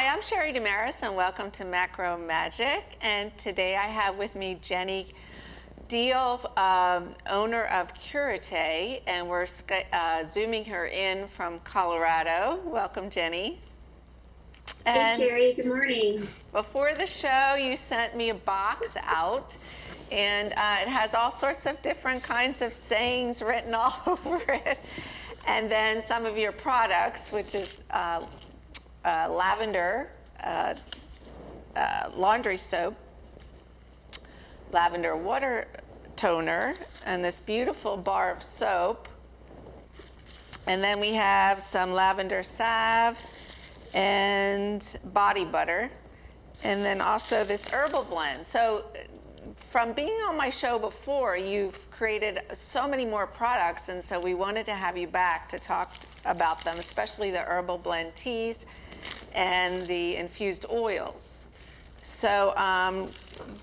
Hi, I'm Sherry Damaris, and welcome to Macro Magic. And today I have with me Jenny Diehl, owner of Curate, and we're zooming her in from Colorado. Welcome, Jenny. Hey And Sherry, good morning. before the show, you sent me a box out, and it has all sorts of different kinds of sayings written all over it. And then some of your products, which is lavender laundry soap, lavender water toner, and this beautiful bar of soap. And then we have some lavender salve and body butter. And then also this herbal blend. So from being on my show before, you've created so many more products, and so we wanted to have you back to talk about them, especially the herbal blend teas and the infused oils. So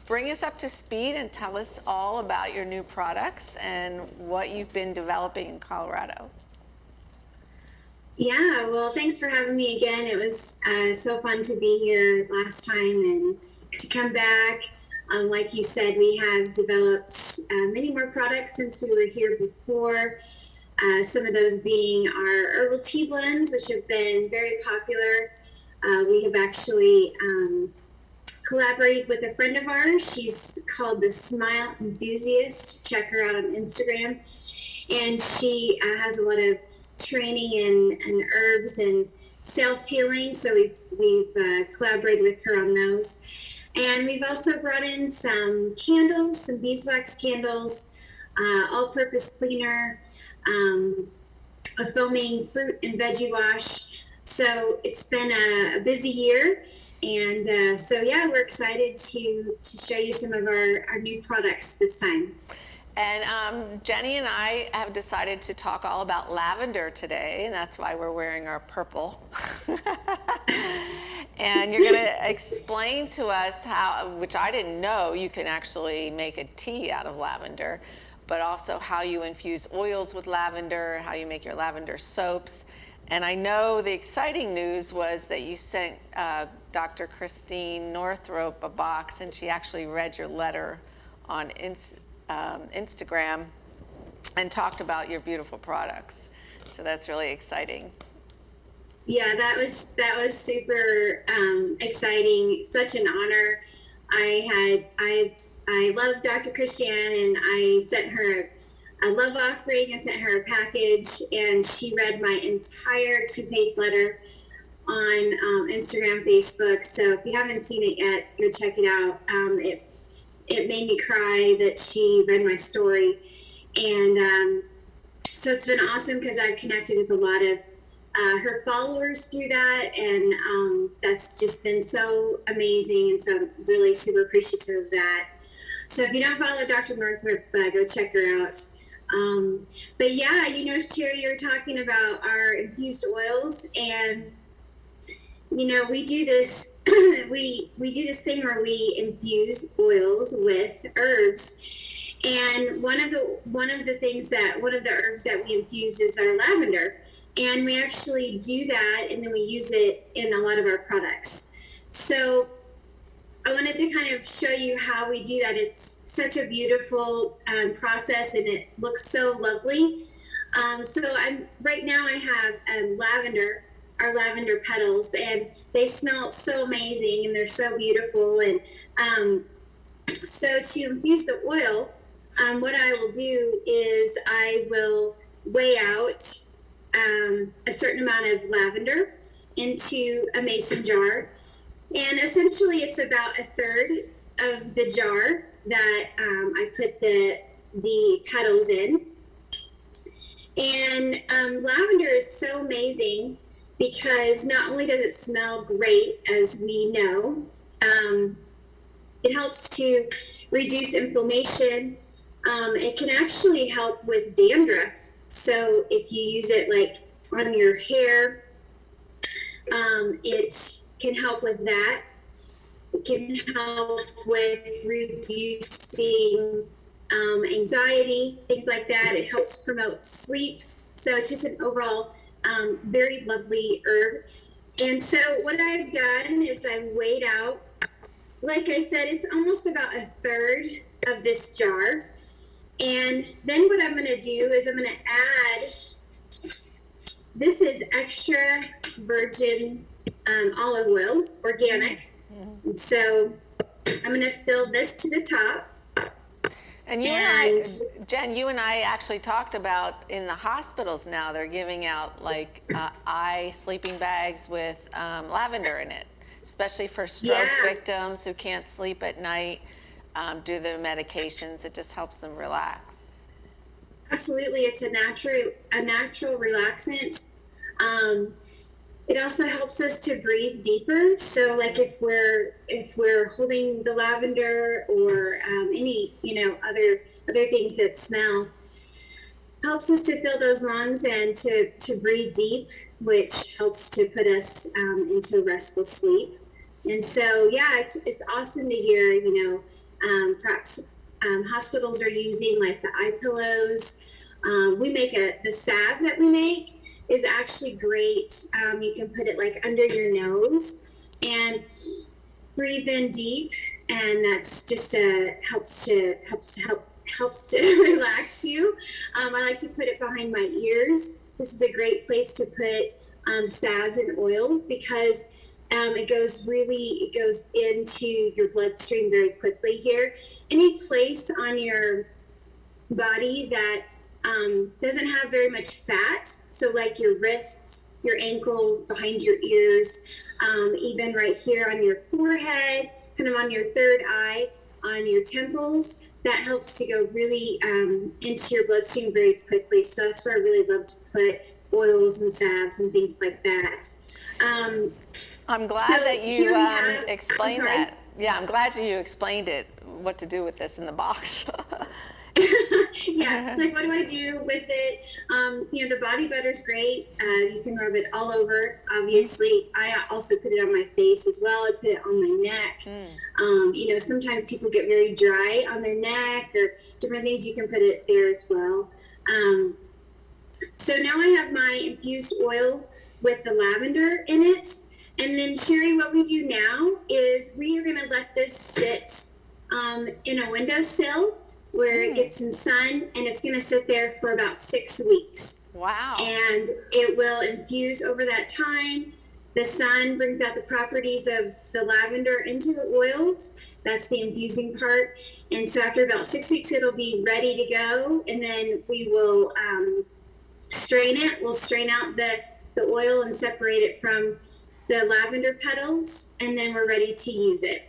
bring us up to speed and tell us all about your new products and what you've been developing in Colorado. Yeah, well, thanks for having me again. It was so fun to be here last time and to come back. Like you said, we have developed many more products since we were here before. Some of those being our herbal tea blends, which have been very popular. We have actually collaborated with a friend of ours. She's called the Smile Enthusiast. Check her out on Instagram. And she has a lot of training in herbs and self-healing. So we've collaborated with her on those. And we've also brought in some candles, some beeswax candles, all-purpose cleaner, a foaming fruit and veggie wash. So it's been a busy year. And so, yeah, we're excited to show you some of our new products this time. And Jenny and I have decided to talk all about lavender today, and that's why we're wearing our purple. And you're going to explain to us how, which I didn't know, you can actually make a tea out of lavender, but also how you infuse oils with lavender, how you make your lavender soaps. And I know the exciting news was that you sent Dr. Christine Northrope a box, and she actually read your letter on Instagram and talked about your beautiful products. So that's really exciting. Yeah, that was super exciting. Such an honor. I love Dr. Christiane, and I sent her a love offering. I sent her a package, and she read my entire 2-page letter on Instagram, Facebook. So if you haven't seen it yet, go check it out. It made me cry that she read my story, and so it's been awesome because I've connected with a lot of her followers through that, and that's just been so amazing, and so I'm really super appreciative of that. So if you don't follow Dr. Northrup, go check her out. But yeah, Sherry, you're talking about our infused oils, and we do this we do this thing where we infuse oils with herbs. And one of the herbs that we infuse is our lavender. And we actually do that, and then we use it in a lot of our products. So I wanted to kind of show you how we do that. It's such a beautiful process, and it looks so lovely. So right now I have our lavender petals, and they smell so amazing, and they're so beautiful. And so to infuse the oil, what I will do is I will weigh out a certain amount of lavender into a mason jar, and essentially it's about a third of the jar that I put the petals in. And lavender is so amazing because not only does it smell great, as we know, it helps to reduce inflammation. It can actually help with dandruff. So if you use it like on your hair, it can help with that. It can help with reducing anxiety, things like that. It helps promote sleep. So it's just an overall very lovely herb. And so what I've done is I've weighed out, like I said, it's almost about a third of this jar. And then what I'm going to do is I'm going to add, this is extra virgin olive oil, organic. And so I'm going to fill this to the top. And you and I, Jen, you and I actually talked about in the hospitals now, they're giving out like eye sleeping bags with lavender in it, especially for stroke victims who can't sleep at night due to their medications. It just helps them relax. Absolutely, it's a natural relaxant. It also helps us to breathe deeper. So, like if we're holding the lavender or any other things that smell, helps us to fill those lungs and to breathe deep, which helps to put us into restful sleep. And so, yeah, it's awesome to hear. Perhaps hospitals are using like the eye pillows. We make the salve that we make is actually great. You can put it like under your nose and breathe in deep, and that's just helps to relax you. I like to put it behind my ears. This is a great place to put salves and oils because it goes into your bloodstream very quickly here. Any place on your body that doesn't have very much fat, so like your wrists, your ankles, behind your ears, even right here on your forehead, kind of on your third eye, on your temples, that helps to go really into your bloodstream very quickly. So that's where I really love to put oils and salves and things like that. I'm glad that you explained that. Yeah, I'm glad you explained it, what to do with this in the box. Yeah, like what do I do with it? The body butter's great. You can rub it all over. Obviously, I also put it on my face as well. I put it on my neck. Sometimes people get very dry on their neck or different things. You can put it there as well. So now I have my infused oil with the lavender in it. And then, Sherry, what we do now is we are going to let this sit in a windowsill where it gets some sun, and it's going to sit there for about 6 weeks. Wow. And it will infuse over that time. The sun brings out the properties of the lavender into the oils. That's the infusing part. And so after about 6 weeks, it'll be ready to go. And then we will strain it. We'll strain out the oil and separate it from the lavender petals, and then we're ready to use it.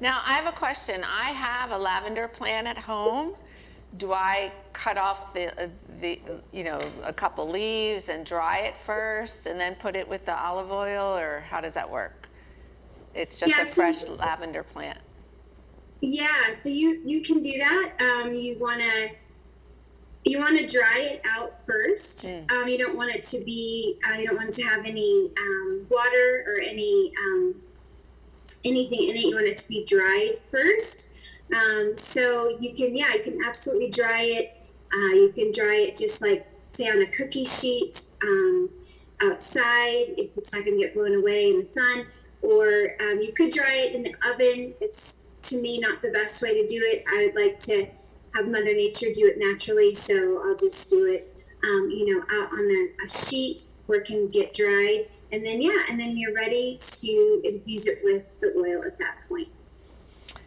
Now, I have a question. I have a lavender plant at home. Do I cut off a couple leaves and dry it first and then put it with the olive oil, or how does that work? It's just a fresh lavender plant. Yeah, so you can do that. You want to dry it out first. You don't want it to be. You don't want it to have any water or anything in it. You want it to be dried first. So you can absolutely dry it. You can dry it just like, say, on a cookie sheet outside if it's not going to get blown away in the sun. Or you could dry it in the oven. It's, to me, not the best way to do it. I would like to have Mother Nature do it naturally, so I'll just do it, out on a sheet where it can get dried. And then you're ready to infuse it with the oil at that point.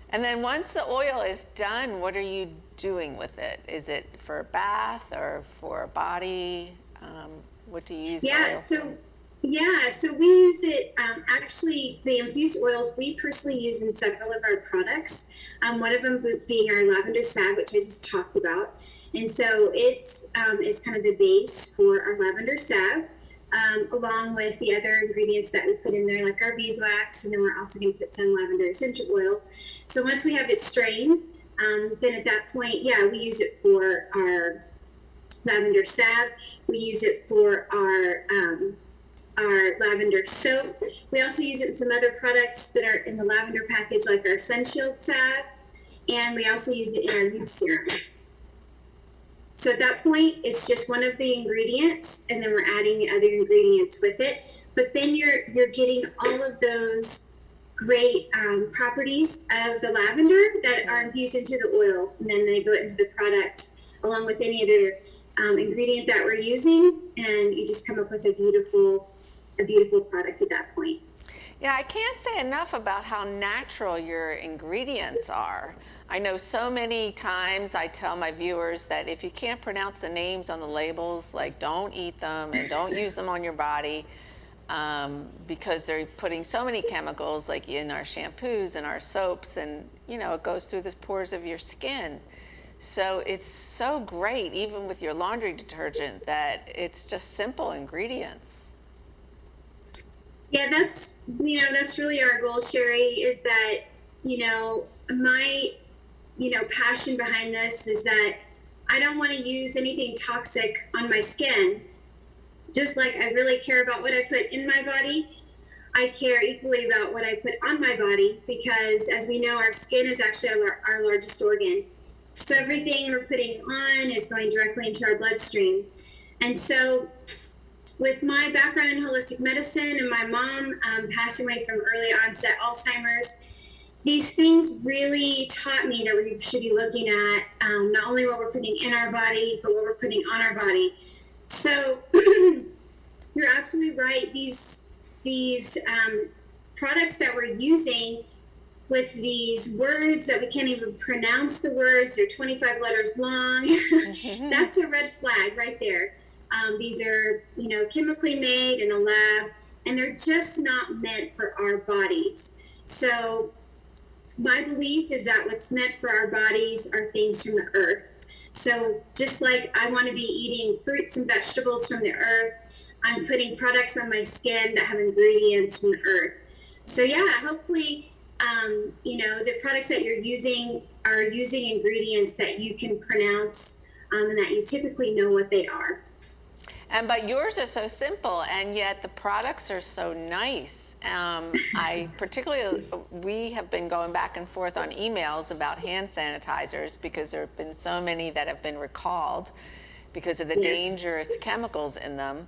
And then once the oil is done, what are you doing with it? Is it for a bath or for a body? What do you use the oil for? So we use it, actually, the infused oils we personally use in several of our products. One of them being our lavender salve, which I just talked about. And so it is kind of the base for our lavender salve, along with the other ingredients that we put in there, like our beeswax, and then we're also going to put some lavender essential oil. So once we have it strained, then at that point, we use it for our lavender salve. We use it for our lavender soap. We also use it in some other products that are in the lavender package, like our Sun Shield salve, and we also use it in our youth serum. So at that point, it's just one of the ingredients, and then we're adding the other ingredients with it. but then you're getting all of those great properties of the lavender that are infused into the oil, and then they go into the product along with any other ingredient that we're using, and you just come up with a beautiful product at that point. Yeah, I can't say enough about how natural your ingredients are. I know so many times I tell my viewers that if you can't pronounce the names on the labels, like, don't eat them and don't use them on your body, because they're putting so many chemicals, like in our shampoos and our soaps, and it goes through the pores of your skin. So it's so great, even with your laundry detergent, that it's just simple ingredients. Yeah, that's really our goal, Sherry, is that, my, passion behind this is that I don't want to use anything toxic on my skin. Just like I really care about what I put in my body, I care equally about what I put on my body, because as we know, our skin is actually our largest organ. So everything we're putting on is going directly into our bloodstream. And so with my background in holistic medicine and my mom passing away from early onset Alzheimer's, these things really taught me that we should be looking at not only what we're putting in our body, but what we're putting on our body. So you're absolutely right. These products that we're using with these words that we can't even pronounce the words, they're 25 letters long. That's a red flag right there. These are, chemically made in a lab, and they're just not meant for our bodies. So my belief is that what's meant for our bodies are things from the earth. So just like I want to be eating fruits and vegetables from the earth, I'm putting products on my skin that have ingredients from the earth. So yeah, hopefully, the products that you're using are using ingredients that you can pronounce and that you typically know what they are. But yours are so simple, and yet the products are so nice. We have been going back and forth on emails about hand sanitizers, because there have been so many that have been recalled because of the dangerous chemicals in them,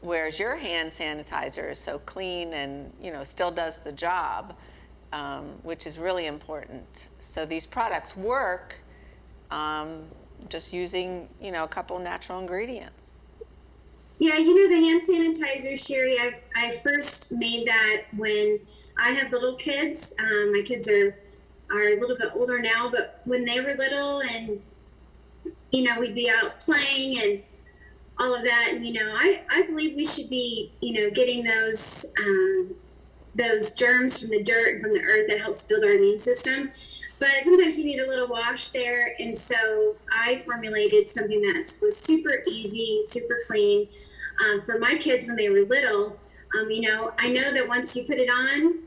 whereas your hand sanitizer is so clean and still does the job, which is really important. So these products work just using a couple natural ingredients. Yeah, the hand sanitizer, Sherry, I first made that when I had little kids. My kids are a little bit older now, but when they were little, and, we'd be out playing and all of that. And, I believe we should be, getting those germs from the dirt and from the earth that helps build our immune system. But sometimes you need a little wash there. And so I formulated something that was super easy, super clean for my kids when they were little. I know that once you put it on,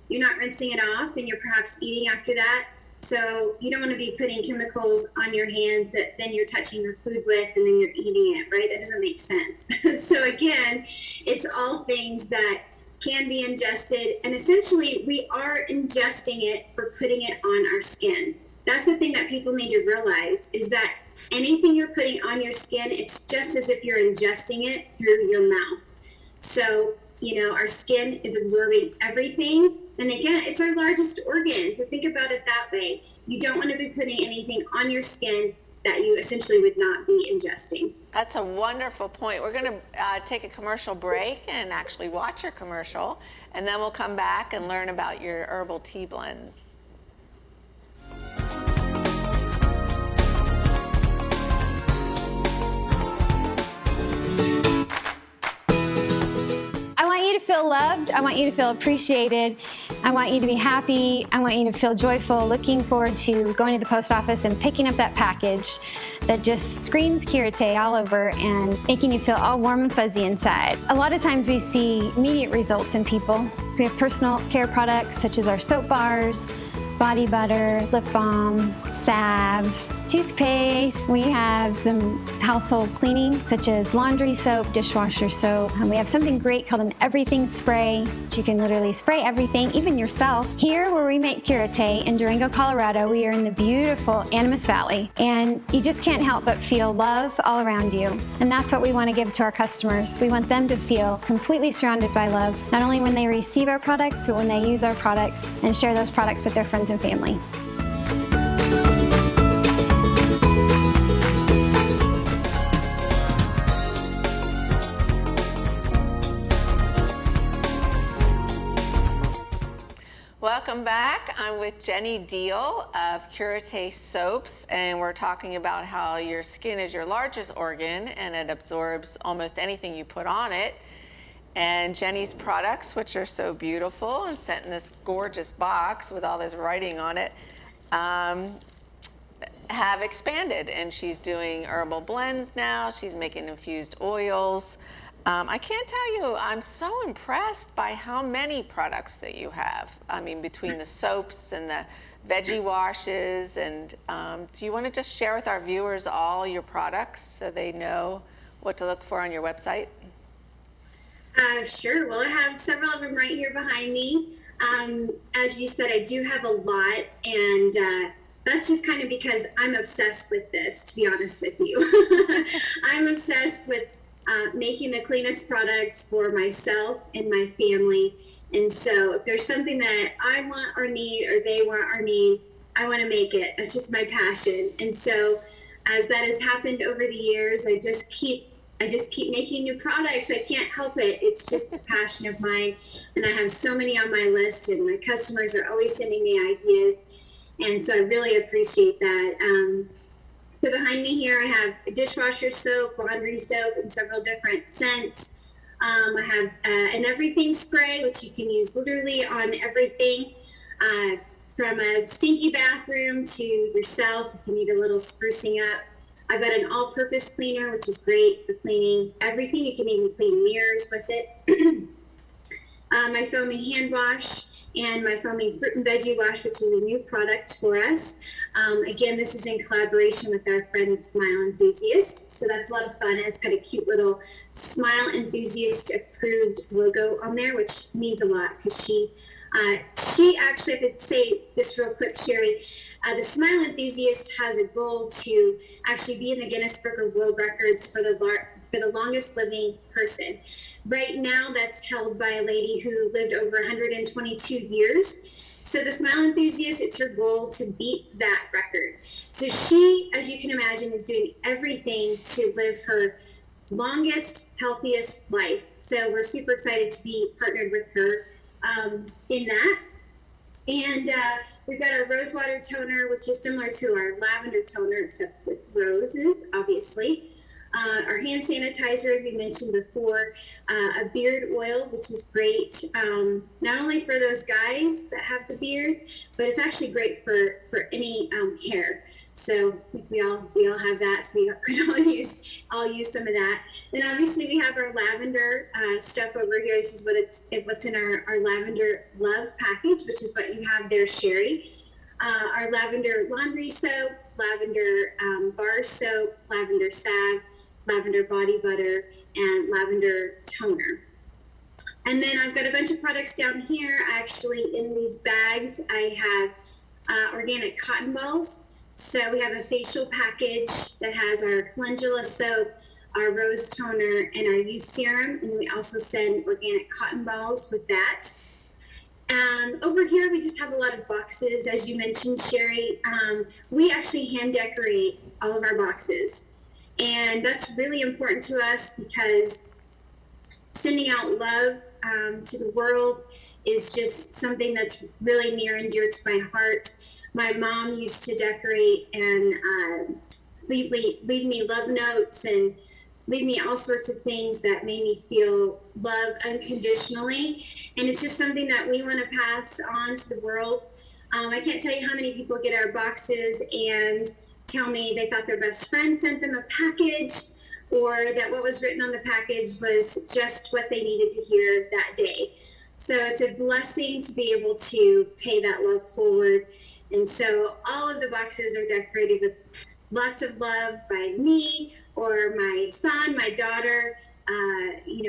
you're not rinsing it off, and you're perhaps eating after that. So you don't want to be putting chemicals on your hands that then you're touching your food with and then you're eating it, right? That doesn't make sense. So again, it's all things that can be ingested, and essentially we are ingesting it for putting it on our skin. That's the thing that people need to realize, is that anything you're putting on your skin, it's just as if you're ingesting it through your mouth. So, our skin is absorbing everything. And again, it's our largest organ. So think about it that way. You don't want to be putting anything on your skin that you essentially would not be ingesting. That's a wonderful point. We're going to take a commercial break and actually watch your commercial, and then we'll come back and learn about your herbal tea blends. I want you to feel loved. I want you to feel appreciated. I want you to be happy. I want you to feel joyful, looking forward to going to the post office and picking up that package that just screams Curate all over and making you feel all warm and fuzzy inside. A lot of times we see immediate results in people. We have personal care products such as our soap bars, body butter, lip balm, salves, toothpaste. We have some household cleaning, such as laundry soap, dishwasher soap. And we have something great called an everything spray, which you can literally spray everything, even yourself. Here, where we make Curate in Durango, Colorado, we are in the beautiful Animas Valley. And you just can't help but feel love all around you. And that's what we want to give to our customers. We want them to feel completely surrounded by love, not only when they receive our products, but when they use our products and share those products with their friends and family. Welcome back. I'm with Jenny Diehl of Curate Soaps, and we're talking about how your skin is your largest organ and it absorbs almost anything you put on it. And Jenny's products, which are so beautiful and sent in this gorgeous box with all this writing on it, have expanded, and she's doing herbal blends now. She's making infused oils. I can't tell you, I'm so impressed by how many products that you have. I mean, between the soaps and the veggie washes, and do you want to just share with our viewers all your products so they know what to look for on your website? Sure. Well, I have several of them right here behind me. As you said, I do have a lot, and that's just kind of because I'm obsessed with this, to be honest with you. I'm obsessed with making the cleanest products for myself and my family. And so if there's something that I want or need, or they want or need, I want to make it. That's just my passion. And so as that has happened over the years, I just keep making new products. I can't help it. It's just a passion of mine. And I have so many on my list, and my customers are always sending me ideas. And so I really appreciate that. So behind me here, I have dishwasher soap, laundry soap, and several different scents. I have an everything spray, which you can use literally on everything, from a stinky bathroom to yourself if you need a little sprucing up. I've got an all-purpose cleaner, which is great for cleaning everything. You can even clean mirrors with it. My foaming hand wash and my foaming fruit and veggie wash, which is a new product for us. Again, this is in collaboration with our friend Smile Enthusiast. So that's a lot of fun. It's got a cute little Smile Enthusiast approved logo on there, which means a lot because she actually, I could say this real quick, Sherry, the Smile Enthusiast has a goal to actually be in the Guinness Book of World Records for the longest living person. Right now, that's held by a lady who lived over 122 years. So the Smile Enthusiast, it's her goal to beat that record. So she, as you can imagine, is doing everything to live her longest, healthiest life. So we're super excited to be partnered with her in that. And we've got our rose water toner, which is similar to our lavender toner, except with roses, obviously. Our hand sanitizer, as we mentioned before, a beard oil, which is great, not only for those guys that have the beard, but it's actually great for any hair. So we all have that, so we could all use some of that. Then obviously we have our lavender stuff over here. This is what's in our lavender love package, which is what you have there, Sherry. Our lavender laundry soap, lavender bar soap, lavender salve, lavender body butter, and lavender toner. And then I've got a bunch of products down here. Actually, in these bags, I have organic cotton balls. So we have a facial package that has our calendula soap, our rose toner, and our youth serum. And we also send organic cotton balls with that. Over here, we just have a lot of boxes. As you mentioned, Sherry, we actually hand decorate all of our boxes. And that's really important to us because sending out love to the world is just something that's really near and dear to my heart. My mom used to decorate and leave me love notes and leave me all sorts of things that made me feel love unconditionally. And it's just something that we want to pass on to the world. I can't tell you how many people get our boxes and tell me they thought their best friend sent them a package, or that what was written on the package was just what they needed to hear that day. So it's a blessing to be able to pay that love forward. And so all of the boxes are decorated with lots of love by me or my son, my daughter,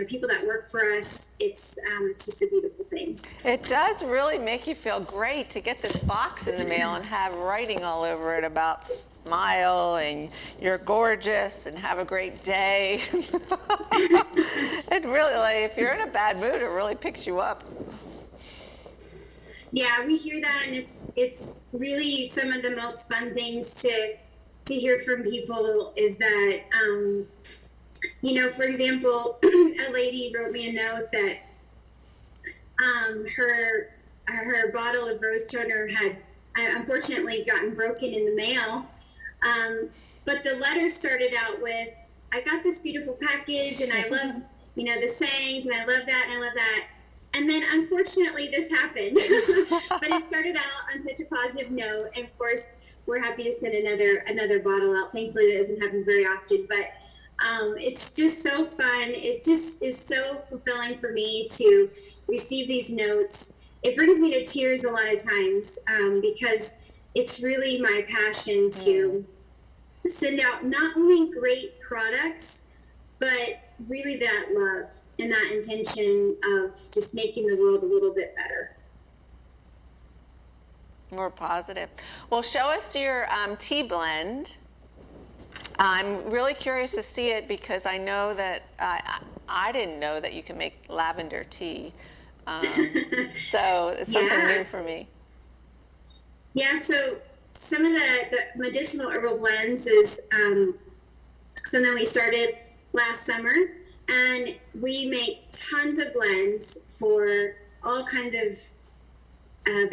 people that work for us. It's just a beautiful thing. It does really make you feel great to get this box in the mail and have writing all over it about smile and you're gorgeous and have a great day. It really, like, if you're in a bad mood, it really picks you up. Yeah, we hear that, and it's really some of the most fun things to hear from people is that, for example, a lady wrote me a note that her bottle of rose toner had unfortunately gotten broken in the mail, but the letter started out with, "I got this beautiful package, and I love the sayings, and I love that, and I love that." And then, unfortunately, this happened. But it started out on such a positive note. And of course, we're happy to send another bottle out. Thankfully, that doesn't happen very often. But it's just so fun. It just is so fulfilling for me to receive these notes. It brings me to tears a lot of times because it's really my passion to send out not only great products, but really that love and that intention of just making the world a little bit better. More positive. Well, show us your tea blend. I'm really curious to see it because I know that I didn't know that you can make lavender tea. So it's something new for me. Yeah, so some of the medicinal herbal blends is something we started last summer, and we make tons of blends for all kinds of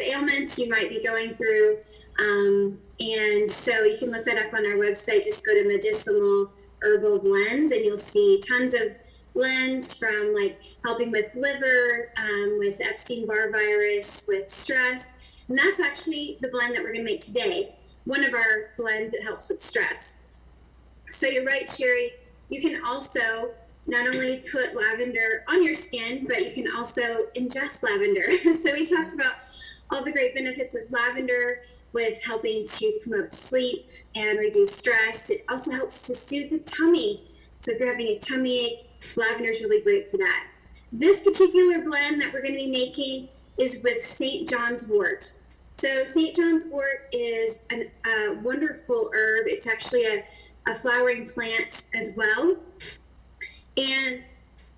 ailments you might be going through, and so you can look that up on our website. Just go to medicinal herbal blends and you'll see tons of blends from like helping with liver, with Epstein-Barr virus, with stress, and that's actually the blend that we're going to make today. One of our blends that helps with stress. So you're right, Sherry. You can also not only put lavender on your skin, but you can also ingest lavender. So we talked about all the great benefits of lavender with helping to promote sleep and reduce stress. It also helps to soothe the tummy. So if you're having a tummy ache, lavender is really great for that. This particular blend that we're going to be making is with St. John's wort. So St. John's wort is a wonderful herb. It's actually a flowering plant as well. And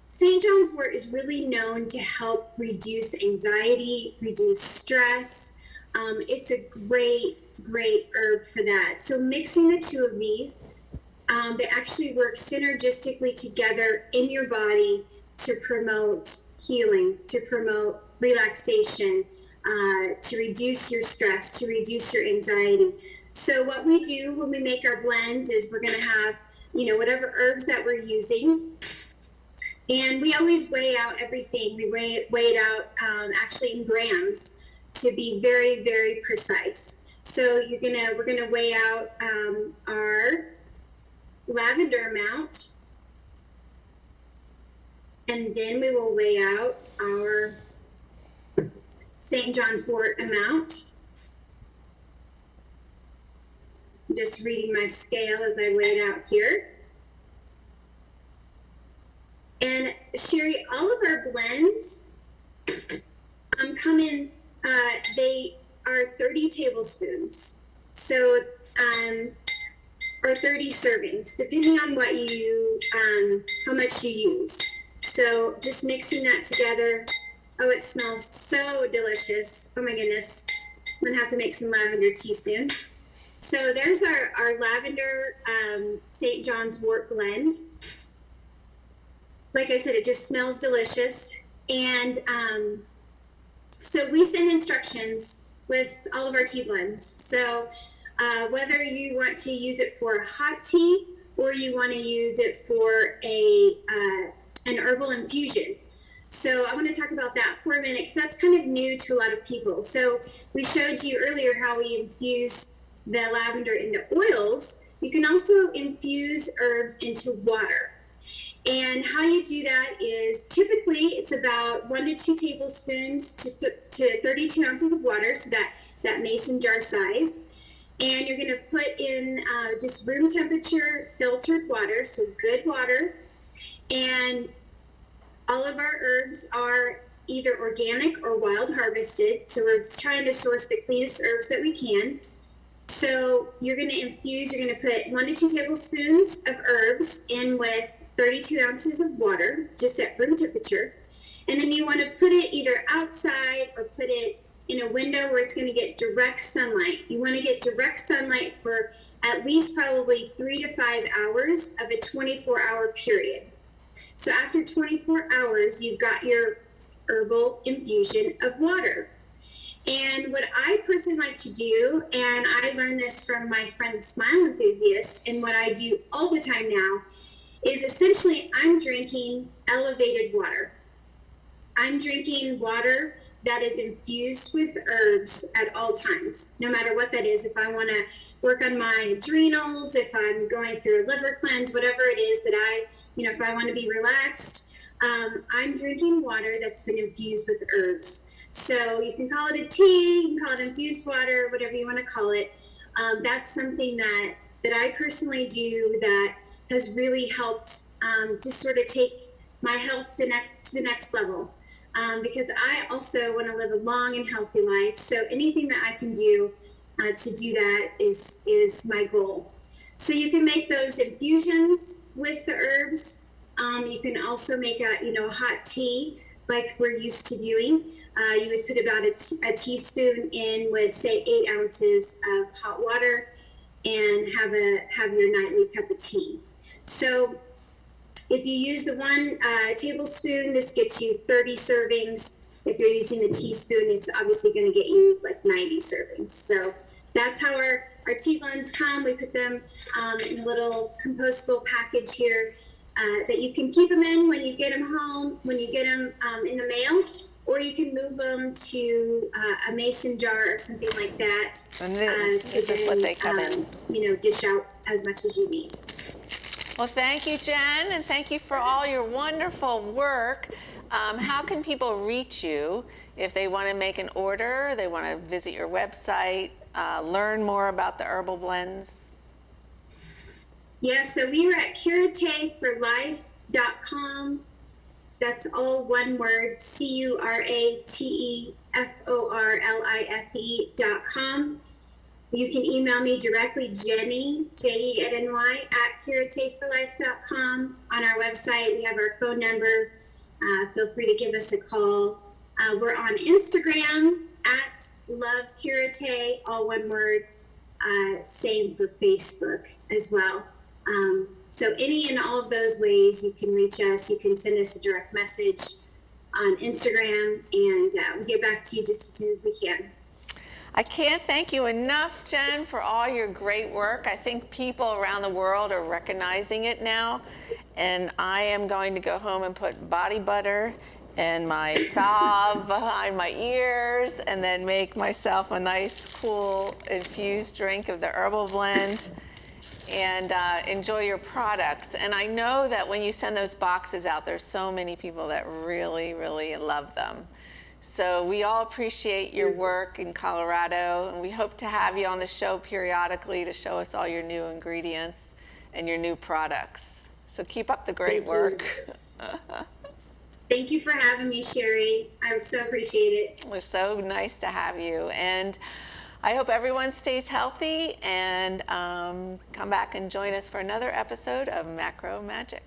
St. John's wort is really known to help reduce anxiety, reduce stress. It's a great herb for that. So mixing the two of these, they actually work synergistically together in your body to promote healing, to promote relaxation, to reduce your stress, to reduce your anxiety. So what we do when we make our blends is we're going to have, whatever herbs that we're using. And we always weigh out everything. We weigh it out actually in grams to be very, very precise. So we're gonna weigh out our lavender amount, and then we will weigh out our St. John's wort amount. I'm just reading my scale as I weigh it out here. And Sherry, all of our blends come in, they are 30 tablespoons. So, or 30 servings, depending on what how much you use. So just mixing that together. Oh, it smells so delicious. Oh my goodness. I'm gonna have to make some lavender tea soon. So there's our lavender St. John's wort blend. Like I said, it just smells delicious. And so we send instructions with all of our tea blends. So whether you want to use it for a hot tea or you want to use it for an herbal infusion. So I want to talk about that for a minute because that's kind of new to a lot of people. So we showed you earlier how we infuse the lavender into oils. You can also infuse herbs into water. And how you do that is typically it's about 1 to 2 tablespoons to 32 ounces of water, so that mason jar size. And you're going to put in just room temperature filtered water, so good water. And all of our herbs are either organic or wild harvested. So we're trying to source the cleanest herbs that we can. So you're going to infuse, you're going to put 1 to 2 tablespoons of herbs in with 32 ounces of water, just at room temperature. And then you want to put it either outside or put it in a window where it's going to get direct sunlight. You want to get direct sunlight for at least probably 3 to 5 hours of a 24-hour period. So after 24 hours, you've got your herbal infusion of water. And what I personally like to do, and I learned this from my friend Smile Enthusiast, and what I do all the time now, is essentially I'm drinking elevated water. I'm drinking water that is infused with herbs at all times, no matter what that is. If I want to work on my adrenals, if I'm going through a liver cleanse, whatever it is that if I want to be relaxed, I'm drinking water that's been infused with herbs. So you can call it a tea, you can call it infused water, whatever you want to call it. That's something that I personally do that has really helped just sort of take my health to the next level. Because I also want to live a long and healthy life. So anything that I can do to do that is my goal. So you can make those infusions with the herbs. You can also make a hot tea like we're used to doing. You would put about a teaspoon in with, say, 8 ounces of hot water and have your nightly cup of tea. So if you use the 1 tablespoon, this gets you 30 servings. If you're using the teaspoon, it's obviously going to get you like 90 servings. So that's how our tea blends come. We put them in a little compostable package here that you can keep them in when you get them home, when you get them in the mail, or you can move them to a mason jar or something like that. And this is what they come in. Dish out as much as you need. Well, thank you, Jen, and thank you for all your wonderful work. How can people reach you if they want to make an order, they want to visit your website, learn more about the herbal blends? Yeah, so we are at curateforlife.com. That's all one word, CURATEFORLIFE.com. You can email me directly, Jenny, Jenny, at curateforlife.com. On our website, we have our phone number. Feel free to give us a call. We're on Instagram at Love Curate, all one word. Same for Facebook as well. So any and all of those ways you can reach us. You can send us a direct message on Instagram, and we'll get back to you just as soon as we can. I can't thank you enough, Jen, for all your great work. I think people around the world are recognizing it now, and I am going to go home and put body butter and my salve behind my ears, and then make myself a nice, cool, infused drink of the herbal blend, and enjoy your products. And I know that when you send those boxes out, there's so many people that really, really love them. So we all appreciate your work in Colorado, and we hope to have you on the show periodically to show us all your new ingredients and your new products. So keep up the great work. Thank you for having me, Sherry. I so appreciate it. It was so nice to have you. And I hope everyone stays healthy and come back and join us for another episode of Macro Magic.